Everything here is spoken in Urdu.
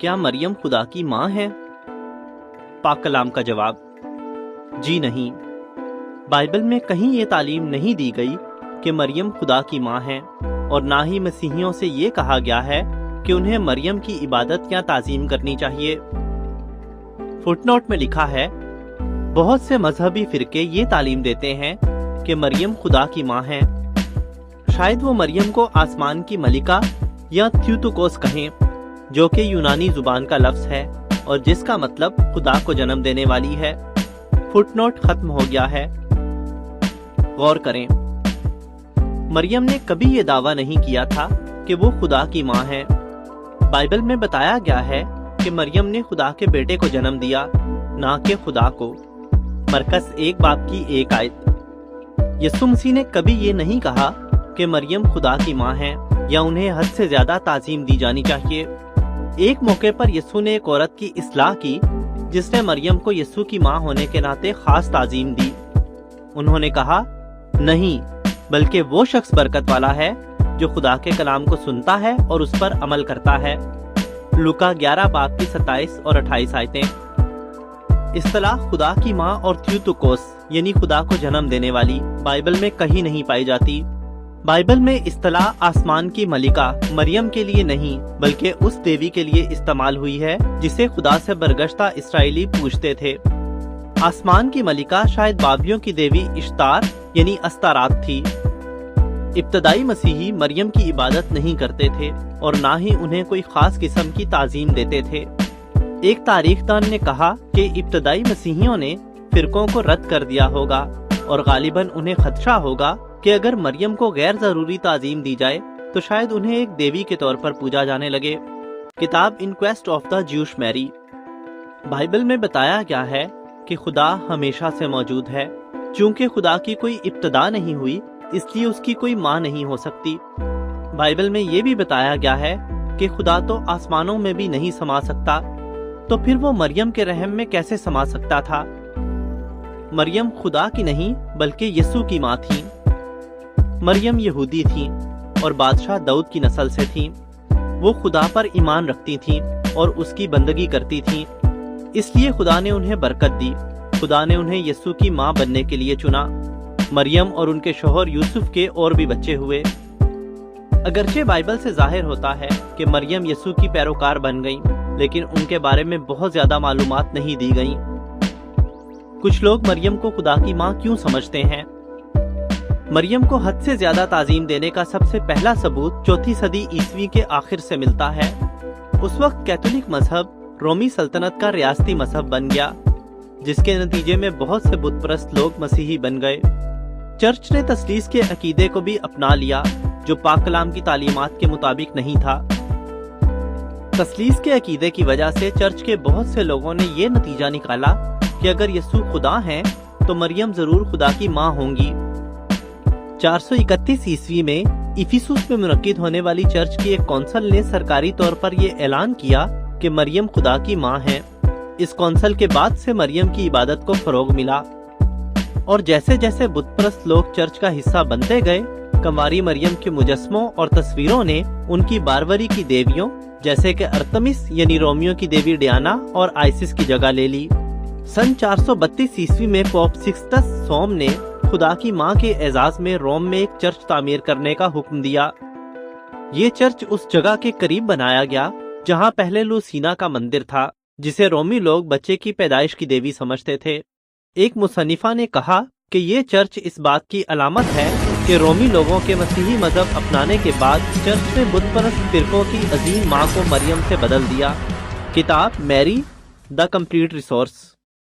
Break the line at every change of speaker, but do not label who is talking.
کیا مریم خدا کی ماں ہے؟ پاک کلام کا جواب، جی نہیں۔ بائبل میں کہیں یہ تعلیم نہیں دی گئی کہ مریم خدا کی ماں ہے، اور نہ ہی مسیحیوں سے یہ کہا گیا ہے کہ انہیں مریم کی عبادت یا تعظیم کرنی چاہیے۔ فٹ نوٹ میں لکھا ہے، بہت سے مذہبی فرقے یہ تعلیم دیتے ہیں کہ مریم خدا کی ماں ہے۔ شاید وہ مریم کو آسمان کی ملکہ یا تھیوتوکوس کہیں، جو کہ یونانی زبان کا لفظ ہے اور جس کا مطلب خدا کو جنم دینے والی ہے۔ فٹ نوٹ ختم ہو گیا ہے۔ غور کریں، مریم نے کبھی یہ دعویٰ نہیں کیا تھا کہ وہ خدا کی ماں ہے۔ بائبل میں بتایا گیا ہے کہ مریم نے خدا کے بیٹے کو جنم دیا، نہ کہ خدا کو۔ مرکز 1:1 آیت۔ یسوع مسیح نے کبھی یہ نہیں کہا کہ مریم خدا کی ماں ہے یا انہیں حد سے زیادہ تعظیم دی جانی چاہیے۔ ایک موقع پر یسوع نے ایک عورت کی اصلاح کی جس نے مریم کو یسوع کی ماں ہونے کے ناطے خاص تعظیم دی۔ انہوں نے کہا، نہیں، بلکہ وہ شخص برکت والا ہے جو خدا کے کلام کو سنتا ہے اور اس پر عمل کرتا ہے۔ لوکا 11:27 اور 28 آیتیں۔ اصطلاح خدا کی ماں اور تھیوتوکوس یعنی خدا کو جنم دینے والی بائبل میں کہیں نہیں پائی جاتی۔ بائبل میں اصطلاح آسمان کی ملکہ مریم کے لیے نہیں بلکہ اس دیوی کے لیے استعمال ہوئی ہے جسے خدا سے برگشتہ اسرائیلی پوجتے تھے۔ آسمان کی ملکہ شاید بابلیوں کی دیوی اشتار یعنی استارات تھی۔ ابتدائی مسیحی مریم کی عبادت نہیں کرتے تھے اور نہ ہی انہیں کوئی خاص قسم کی تعظیم دیتے تھے۔ ایک تاریخ دان نے کہا کہ ابتدائی مسیحیوں نے فرقوں کو رد کر دیا ہوگا اور غالباً انہیں خدشہ ہوگا کہ اگر مریم کو غیر ضروری تعظیم دی جائے تو شاید انہیں ایک دیوی کے طور پر پوجا جانے لگے۔ کتاب انکویسٹ آف دا جیوش میری۔ بائبل میں بتایا گیا ہے کہ خدا ہمیشہ سے موجود ہے۔ چونکہ خدا کی کوئی ابتدا نہیں ہوئی اس لیے اس کی کوئی ماں نہیں ہو سکتی۔ بائبل میں یہ بھی بتایا گیا ہے کہ خدا تو آسمانوں میں بھی نہیں سما سکتا، تو پھر وہ مریم کے رحم میں کیسے سما سکتا تھا؟ مریم خدا کی نہیں بلکہ یسوع کی ماں تھیں۔ مریم یہودی تھیں اور بادشاہ داؤد کی نسل سے تھیں۔ وہ خدا پر ایمان رکھتی تھیں اور اس کی بندگی کرتی تھیں، اس لیے خدا نے انہیں برکت دی۔ خدا نے انہیں یسوع کی ماں بننے کے لیے چنا۔ مریم اور ان کے شوہر یوسف کے اور بھی بچے ہوئے۔ اگرچہ بائبل سے ظاہر ہوتا ہے کہ مریم یسوع کی پیروکار بن گئیں، لیکن ان کے بارے میں بہت زیادہ معلومات نہیں دی گئیں۔ کچھ لوگ مریم کو خدا کی ماں کیوں سمجھتے ہیں؟ مریم کو حد سے زیادہ تعظیم دینے کا سب سے پہلا ثبوت 4 صدی عیسوی کے آخر سے ملتا ہے۔ اس وقت کیتھولک مذہب رومی سلطنت کا ریاستی مذہب بن گیا، جس کے نتیجے میں بہت سے بت پرست لوگ مسیحی بن گئے۔ چرچ نے تثلیث کے عقیدے کو بھی اپنا لیا جو پاک کلام کی تعلیمات کے مطابق نہیں تھا۔ تثلیث کے عقیدے کی وجہ سے چرچ کے بہت سے لوگوں نے یہ نتیجہ نکالا کہ اگر یسوع خدا ہیں تو مریم ضرور خدا کی ماں ہوں گی۔ 431 عیسوی میں ایفیسوس میں منعقد ہونے والی چرچ کی ایک کونسل نے سرکاری طور پر یہ اعلان کیا کہ مریم خدا کی ماں ہیں۔ اس کونسل کے بعد سے مریم کی عبادت کو فروغ ملا، اور جیسے جیسے بت پرست لوگ چرچ کا حصہ بنتے گئے، کنواری مریم کے مجسموں اور تصویروں نے ان کی باروری کی دیویوں جیسے کہ ارتمس یعنی رومیو کی دیوی ڈیانا اور آئسس کی جگہ لے لی۔ سن 432 عیسوی میں پوپ سکسٹس سوم نے خدا کی ماں کے اعزاز میں روم میں ایک چرچ تعمیر کرنے کا حکم دیا۔ یہ چرچ اس جگہ کے قریب بنایا گیا جہاں پہلے لوسینا کا مندر تھا، جسے رومی لوگ بچے کی پیدائش کی دیوی سمجھتے تھے۔ ایک مصنفہ نے کہا کہ یہ چرچ اس بات کی علامت ہے کہ رومی لوگوں کے مسیحی مذہب اپنانے کے بعد چرچ نے بت پرست فرقوں کی عظیم ماں کو مریم سے بدل دیا۔ کتاب میری، دا کمپلیٹ ریسورس۔